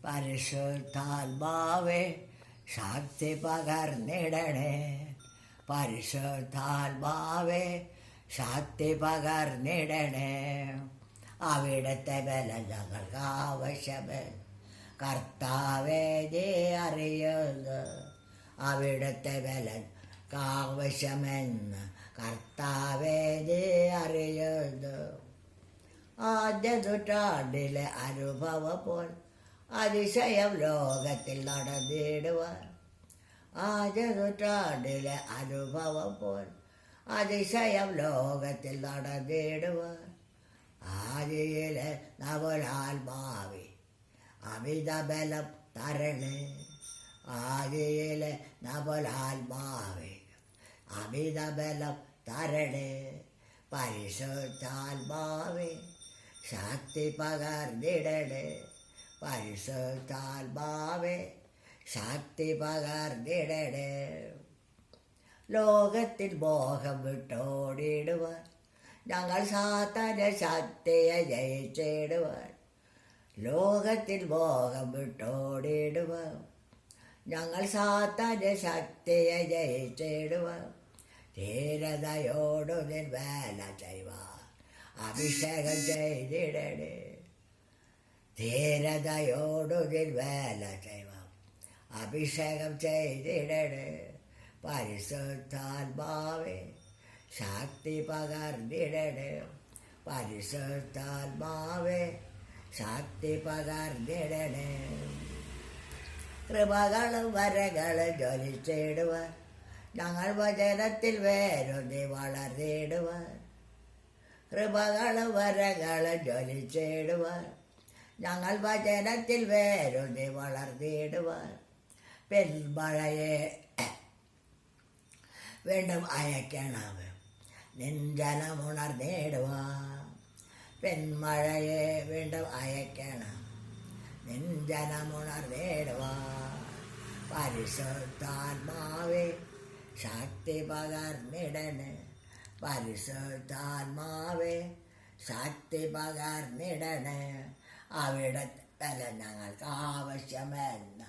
പരിശുദ്ധാത്മാവേ ശക്തി പകർന്നിടണേ. പരിശുദ്ധാത്മാവേ ശക്തി പകർന്നിടണേ. അവിടുത്തെ ബലം ഞങ്ങൾക്ക് ആവശ്യമേ. കർത്താവേ നീ അറിയുന്നു അവിടുത്തെ ബലം ആവശ്യമെന്ന്. കർത്താവേ നീ അറിയുന്നു. ആദ്യ നൂറ്റാണ്ടിലെ അനുഭവം പോൽ അതിശയം ലോകത്തിൽ നടന്നിടുവാൻ. ആദ്യ നൂറ്റാണ്ടിലെ അനുഭവം പോൽ അതിശയം ലോകത്തിൽ നടന്നിടുവാൻ. ആദിയിലെ നവലാത്മാവേ അമിതബലം തരണേ. ആദിയിലെ നവലാത്മാവേ അമിതബലം തരണേ. പരിശുദ്ധാത്മാവേ ശക്തി പകർന്നിടണേ. പരിശുദ്ധാത്മാവേ ശക്തി പകർന്നിടണേ. ലോകത്തിൽ മോഹം വിട്ടോടിടുവാൻ ഞങ്ങൾ സാത്താന്റെ ശക്തിയെ ജയിച്ചിടുവാൻ. ലോകത്തിൽ മോഹം വിട്ടോടിടുവാൻ ഞങ്ങൾ സാത്താന്റെ ശക്തിയെ ജയിച്ചിടുവാൻ. ധീരതയോടു നിൻ വേല ചെയ്യുവാൻ അഭിഷേകം ചെയ്തിടണേ. ധീരതയോടു നിൻ വേല ചെയ്യുവാൻ അഭിഷേകം ചെയ്തിടണേ. പരിശുദ്ധാത്മാവേ ശക്തി പകർന്നിടണേ. പരിശുദ്ധാത്മാവേ ശക്തി പകർന്നിടണേ. കൃപകളും വരകളും ജ്വലിച്ചിടുവാൻ ഞങ്ങൾ വചനത്തിൽ വേരൊന്നി വളർന്നിടുവാൻ. കൃപകളും വരകളും ജ്വലിച്ചിടുവാൻ ഞങ്ങൾ വചനത്തിൽ വേരൊന്നി വളർന്നിടുവാൻ. പെൺമഴയെ വീണ്ടും അയക്കണമേ നിൻ ജനമുണർന്നിടുവാൻ. പെൺമഴയെ വീണ്ടും അയക്കണം നിൻ ജനമുണർന്നിടുവാൻ. പരിശുദ്ധാത്മാവേ ശക്തി പകർന്നിടണേ. പരിശുദ്ധാത്മാവേ ശക്തി പകർന്നിടണേ. അവിടുത്തെ ബലം ഞങ്ങൾക്ക് ആവശ്യമെന്ന്